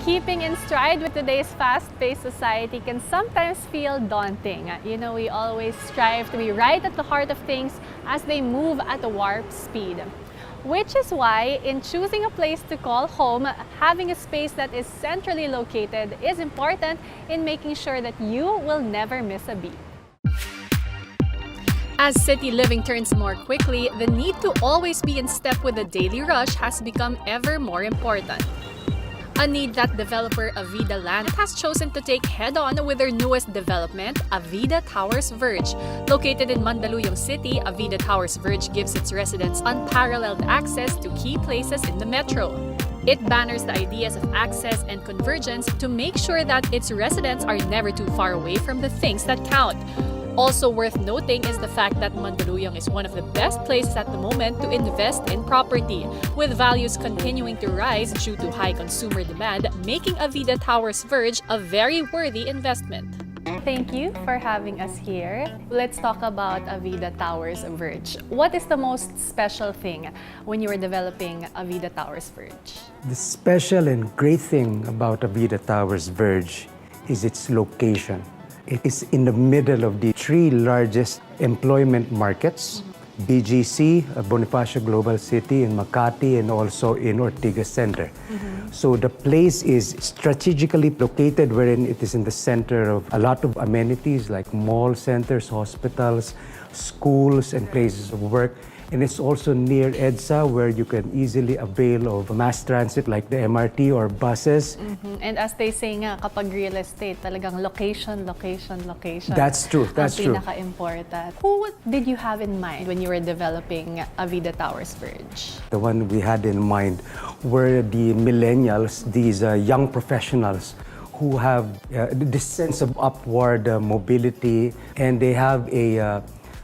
Keeping in stride with today's fast-paced society can sometimes feel daunting. You know, we always strive to be right at the heart of things as they move at a warp speed. Which is why, in choosing a place to call home, having a space that is centrally located is important in making sure that you will never miss a beat. As city living turns more quickly, the need to always be in step with the daily rush has become ever more important. A need that developer Avida has chosen to take head-on with their newest development, Avida Towers Verge. Located in Mandaluyong City, Avida Towers Verge gives its residents unparalleled access to key places in the metro. It banners the ideas of access and convergence to make sure that its residents are never too far away from the things that count. Also worth noting is the fact that Mandaluyong is one of the best places at the moment to invest in property, with values continuing to rise due to high consumer demand, making Avida Towers Verge a very worthy investment. Thank you for having us here. Let's talk about Avida Towers Verge. What is the most special thing when you were developing Avida Towers Verge? The special and great thing about Avida Towers Verge is its location. It is in the middle of the three largest employment markets, BGC, Bonifacio Global City in Makati, and also in Ortigas Center. So the place is strategically located wherein it is in the center of a lot of amenities like mall centers, hospitals, schools, and places of work. And it's also near EDSA where you can easily avail of mass transit like the MRT or buses. And as they say nga, kapag real estate, talagang location. That's true, that's true. Ang pinaka-important. Who did you have in mind when you were developing Avida Towers Verge? The one we had in mind were the millennials, these young professionals who have this sense of upward mobility, and they have a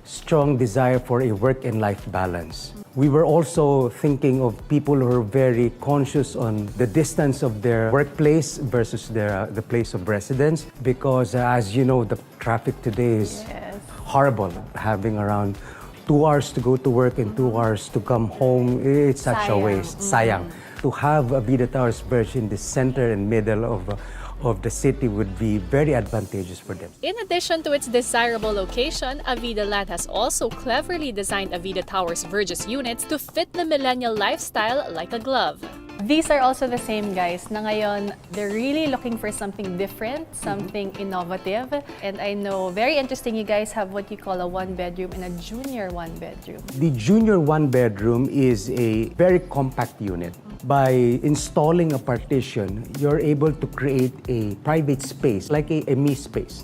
strong desire for a work and life balance. We were also thinking of people who are very conscious on the distance of their workplace versus the place of residence, because as you know, the traffic today is horrible. Having around 2 hours to go to work and 2 hours to come home, it's such a waste. Sayang. To have Avida Towers Verge in the center and middle of the city would be very advantageous for them. In addition to its desirable location, Avida Land has also cleverly designed Avida Towers Verge's units to fit the millennial lifestyle like a glove. These are also the same guys na ngayon, they're really looking for something different, something innovative. And I know, very interesting, you guys have what you call a one-bedroom and a junior one-bedroom. The junior one-bedroom is a very compact unit. By installing a partition, you're able to create a private space, like a me space.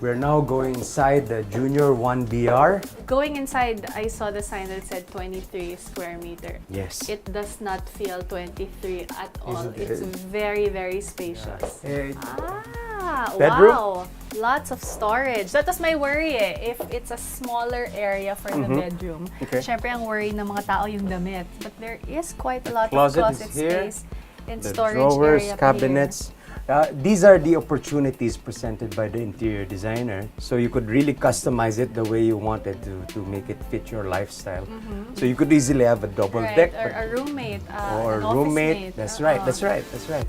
We're now going inside the junior 1BR. Going inside, I saw the sign that said 23 square meter. Yes. It does not feel 23 at all. It's very, very spacious. Bedroom? Wow! Lots of storage. That was my worry if it's a smaller area for the bedroom. Syempre, ang worry ng mga tao yung damit. But there is quite a lot of closet space and the storage drawers, area cabinets. These are the opportunities presented by the interior designer. So you could really customize it the way you wanted to make it fit your lifestyle. So you could easily have a double deck. Or a roommate. Or an roommate. office mate. That's right, that's right, that's right.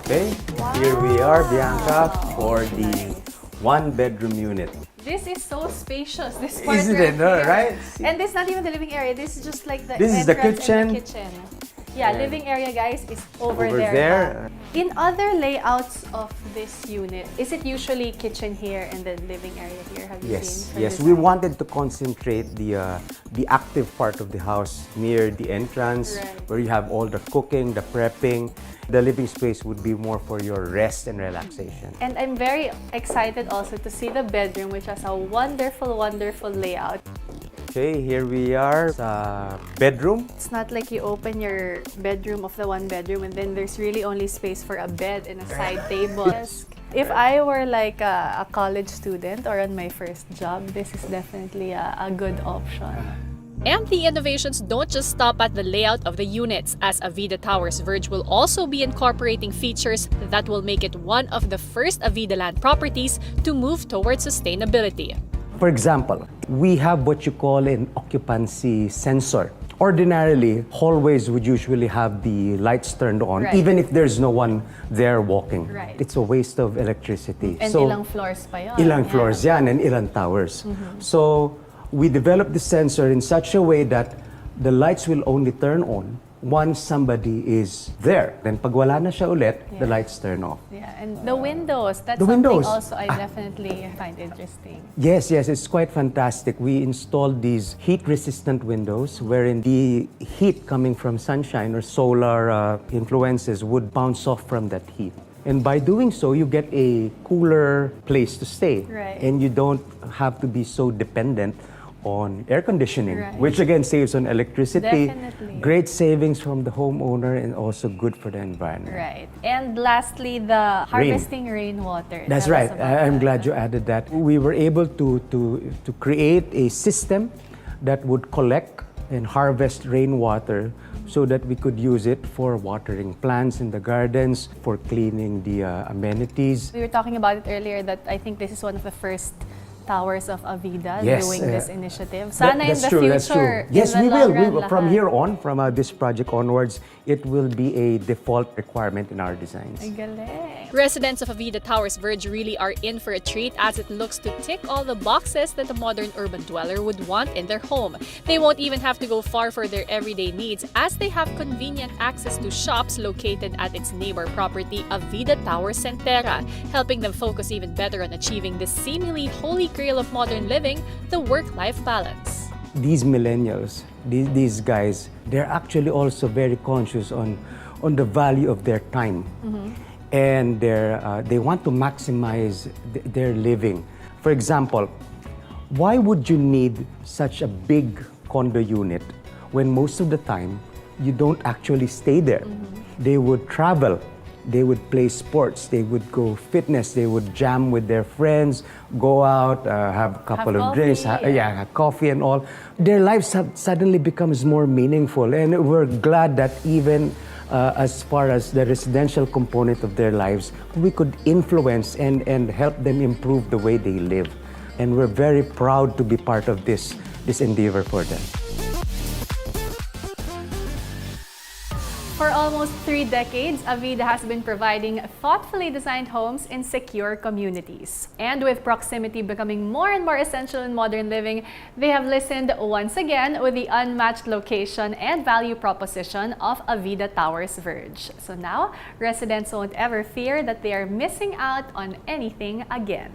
Okay, here we are, Bianca, for the one-bedroom unit. This is so spacious. This part Isn't it, right? And this is not even the living area. This is just like the This is the entrance and the kitchen. Yeah, living area, guys, is over there. In other layouts of this unit, is it usually kitchen here and then living area here? Have you seen? Yes. We wanted to concentrate the active part of the house near the entrance, where you have all the cooking, the prepping. The living space would be more for your rest and relaxation. And I'm very excited also to see the bedroom, which has a wonderful, wonderful layout. Okay, here we are sa bedroom. It's not like you open your bedroom of the one bedroom and then there's really only space for a bed and a side table. If I were like a college student or on my first job, this is definitely a good option. And the innovations don't just stop at the layout of the units, as Avida Towers Verge will also be incorporating features that will make it one of the first Avida Land properties to move towards sustainability. For example, we have what you call an occupancy sensor. Ordinarily, hallways would usually have the lights turned on, Right. even if there's no one there walking. Right. It's a waste of electricity. And ilang floors pa yun. Ilang Yeah. floors yan and ilang towers. So we developed the sensor in such a way that the lights will only turn on once somebody is there. Then pag wala na siya ulit, the Yeah. lights turn off. Yeah, and the windows, that's The something windows. also I definitely find interesting. Yes, it's quite fantastic. We installed these heat-resistant windows wherein the heat coming from sunshine or solar influences would bounce off from that heat. And by doing so, you get a cooler place to stay. Right. And you don't have to be so dependent on air conditioning, Right. which again saves on electricity. Definitely. Great savings from the homeowner and also good for the environment. Right. And lastly, the harvesting rainwater. That's Tell us right. about I'm that. glad you added that. We were able to create a system that would collect and harvest rainwater so that we could use it for watering plants in the gardens, for cleaning the amenities. We were talking about it earlier that I think this is one of the first towers of Avida Yes, doing this initiative. That- Sana in that's the true, future, that's true. in Yes, the we long will. run, From lahat. here on, from this project onwards, it will be a default requirement in our designs. Ang galing. Residents of Avida Towers Verge really are in for a treat as it looks to tick all the boxes that a modern urban dweller would want in their home. They won't even have to go far for their everyday needs as they have convenient access to shops located at its neighbor property, Avida Towers Centera, helping them focus even better on achieving this seemingly holy grail of modern living, the work-life balance. These millennials, these guys, they're actually also very conscious on the value of their time. And they want to maximize their living. For example, why would you need such a big condo unit when most of the time you don't actually stay there? They would travel. They would play sports, they would go fitness, they would jam with their friends, go out, have a couple of drinks, coffee. have coffee and all. Their lives suddenly becomes more meaningful, and we're glad that even as far as the residential component of their lives, we could influence and help them improve the way they live. And we're very proud to be part of this endeavor for them. For almost 3 decades, Avida has been providing thoughtfully designed homes in secure communities. And with proximity becoming more and more essential in modern living, they have listened once again with the unmatched location and value proposition of Avida Towers Verge. So now, residents won't ever fear that they are missing out on anything again.